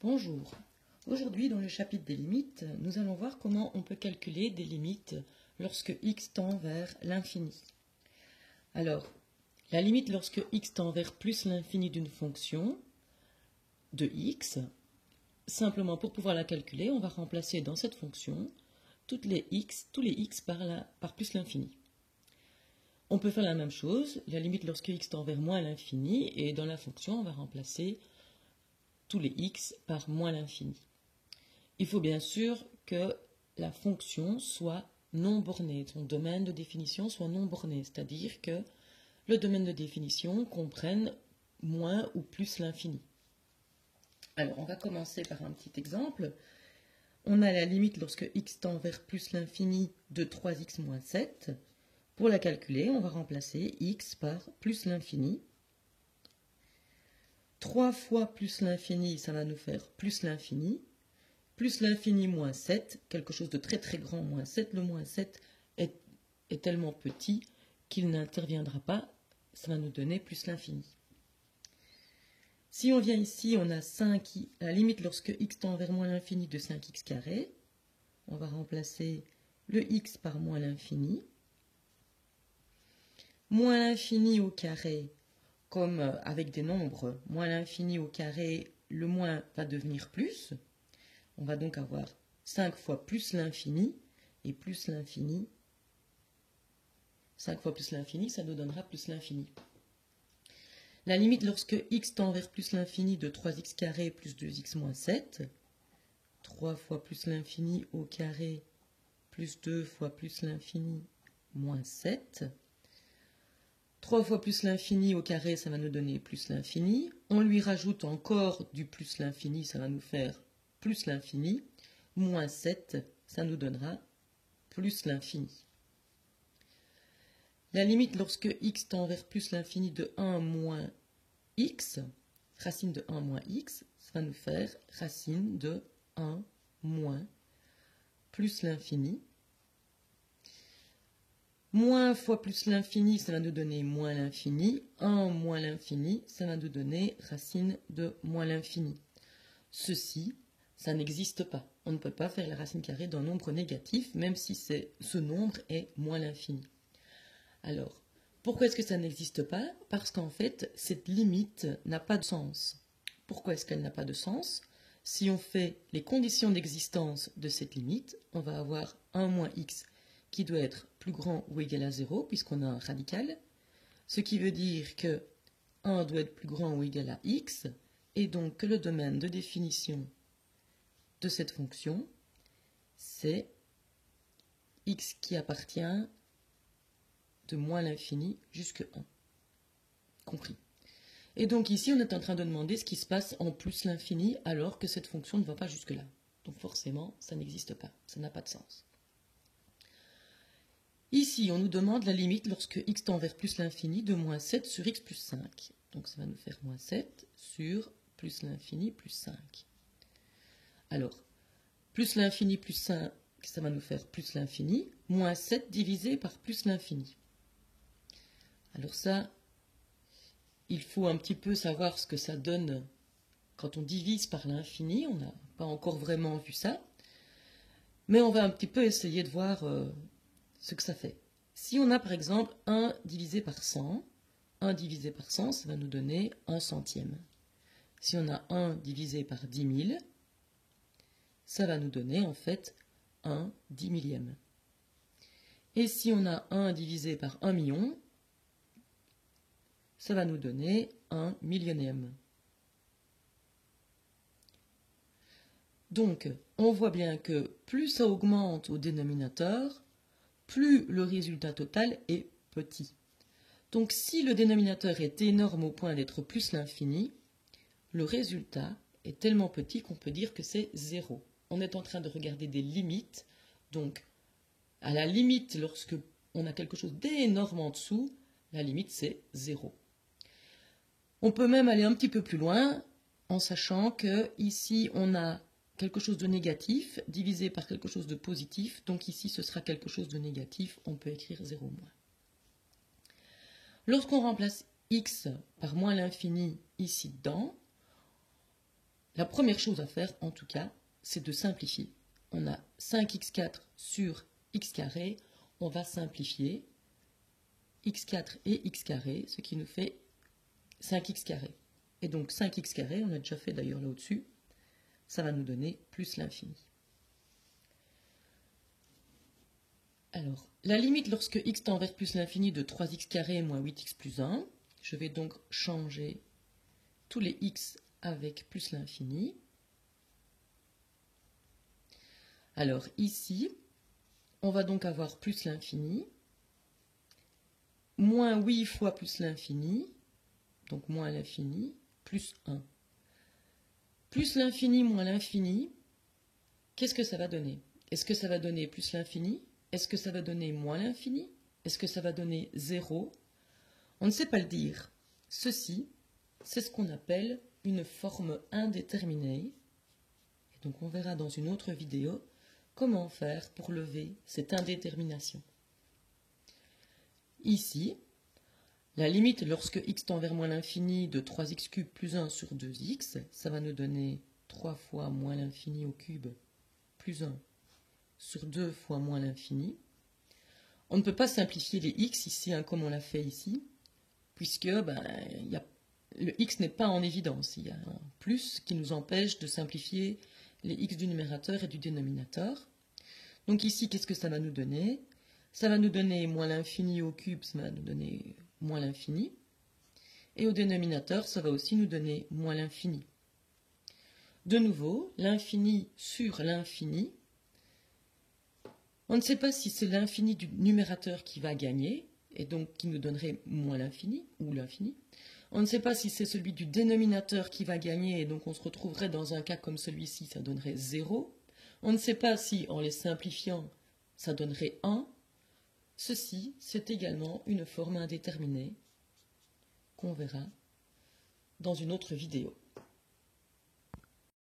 Bonjour. Aujourd'hui, dans le chapitre des limites, nous allons voir comment on peut calculer des limites lorsque x tend vers l'infini. Alors, la limite lorsque x tend vers plus l'infini d'une fonction de x, simplement pour pouvoir la calculer, on va remplacer dans cette fonction tous les x par plus l'infini. On peut faire la même chose, la limite lorsque x tend vers moins l'infini, et dans la fonction, on va remplacer tous les x par moins l'infini. Il faut bien sûr que la fonction soit non bornée, son domaine de définition soit non borné, c'est-à-dire que le domaine de définition comprenne moins ou plus l'infini. Alors, on va commencer par un petit exemple. On a la limite lorsque x tend vers plus l'infini de 3x moins 7. Pour la calculer, on va remplacer x par plus l'infini. 3 fois plus l'infini, ça va nous faire plus l'infini. Plus l'infini moins 7, quelque chose de très très grand, moins 7. Le moins 7 est tellement petit qu'il n'interviendra pas. Ça va nous donner plus l'infini. Si on vient ici, on a 5, à la limite lorsque x tend vers moins l'infini de 5x carré. On va remplacer le x par moins l'infini. Moins l'infini au carré, comme avec des nombres, moins l'infini au carré, le moins va devenir plus. On va donc avoir 5 fois plus l'infini, et plus l'infini, 5 fois plus l'infini, ça nous donnera plus l'infini. La limite lorsque x tend vers plus l'infini de 3x carré plus 2x moins 7, 3 fois plus l'infini au carré plus 2 fois plus l'infini moins 7. 3 fois plus l'infini au carré, ça va nous donner plus l'infini. On lui rajoute encore du plus l'infini, ça va nous faire plus l'infini. Moins 7, ça nous donnera plus l'infini. La limite lorsque x tend vers plus l'infini de 1 moins x, racine de 1 moins x, ça va nous faire racine de 1 moins plus l'infini. Moins fois plus l'infini, ça va nous donner moins l'infini. 1 moins l'infini, ça va nous donner racine de moins l'infini. Ceci, ça n'existe pas. On ne peut pas faire la racine carrée d'un nombre négatif, même si ce nombre est moins l'infini. Alors, pourquoi est-ce que ça n'existe pas? Parce qu'en fait, cette limite n'a pas de sens. Pourquoi est-ce qu'elle n'a pas de sens? Si on fait les conditions d'existence de cette limite, on va avoir 1 moins x qui doit être plus grand ou égal à 0, puisqu'on a un radical, ce qui veut dire que 1 doit être plus grand ou égal à x, et donc que le domaine de définition de cette fonction, c'est x qui appartient de moins l'infini jusqu'à 1. Compris. Et donc ici, on est en train de demander ce qui se passe en plus l'infini, alors que cette fonction ne va pas jusque-là. Donc forcément, ça n'existe pas, ça n'a pas de sens. Ici, on nous demande la limite lorsque x tend vers plus l'infini de moins 7 sur x plus 5. Donc ça va nous faire moins 7 sur plus l'infini plus 5. Alors, plus l'infini plus 5, ça va nous faire plus l'infini, moins 7 divisé par plus l'infini. Alors ça, il faut un petit peu savoir ce que ça donne quand on divise par l'infini. On n'a pas encore vraiment vu ça. Mais on va un petit peu essayer de voir ce que ça fait. Si on a par exemple 1 divisé par 100, 1 divisé par 100, ça va nous donner 1 centième. Si on a 1 divisé par 10 000, ça va nous donner en fait 1 10 millième. Et si on a 1 divisé par 1 million, ça va nous donner 1 millionième. Donc, on voit bien que plus ça augmente au dénominateur, plus le résultat total est petit. Donc, si le dénominateur est énorme au point d'être plus l'infini, le résultat est tellement petit qu'on peut dire que c'est 0. On est en train de regarder des limites. Donc, à la limite, lorsque on a quelque chose d'énorme en dessous, la limite c'est 0. On peut même aller un petit peu plus loin en sachant que ici on a quelque chose de négatif divisé par quelque chose de positif. Donc ici ce sera quelque chose de négatif. On peut écrire 0 moins. Lorsqu'on remplace x par moins l'infini ici dedans, La première chose à faire, en tout cas, c'est de simplifier. On a 5x4 sur x carré. On va simplifier x4 et x carré, ce qui nous fait 5x carré. Et donc 5x carré, on a déjà fait d'ailleurs là au-dessus, ça va nous donner plus l'infini. Alors, la limite lorsque x tend vers plus l'infini de 3x carré moins 8x plus 1, je vais donc changer tous les x avec plus l'infini. Alors ici, on va donc avoir plus l'infini, moins 8 fois plus l'infini, donc moins l'infini, plus 1. Plus l'infini moins l'infini, qu'est-ce que ça va donner? Est-ce que ça va donner plus l'infini? Est-ce que ça va donner moins l'infini? Est-ce que ça va donner 0? On ne sait pas le dire. Ceci, c'est ce qu'on appelle une forme indéterminée. Et donc on verra dans une autre vidéo comment faire pour lever cette indétermination. Ici, la limite lorsque x tend vers moins l'infini de 3x³ plus 1 sur 2x, ça va nous donner 3 fois moins l'infini au cube plus 1 sur 2 fois moins l'infini. On ne peut pas simplifier les x ici, hein, comme on l'a fait ici, puisque le x n'est pas en évidence. Il y a un plus qui nous empêche de simplifier les x du numérateur et du dénominateur. Donc ici, qu'est-ce que ça va nous donner? Ça va nous donner moins l'infini au cube, ça va nous donner moins l'infini. Et au dénominateur, ça va aussi nous donner moins l'infini. De nouveau, l'infini sur l'infini. On ne sait pas si c'est l'infini du numérateur qui va gagner, et donc qui nous donnerait moins l'infini, ou l'infini. On ne sait pas si c'est celui du dénominateur qui va gagner, et donc on se retrouverait dans un cas comme celui-ci, ça donnerait 0. On ne sait pas si, en les simplifiant, ça donnerait 1. Ceci, c'est également une forme indéterminée qu'on verra dans une autre vidéo.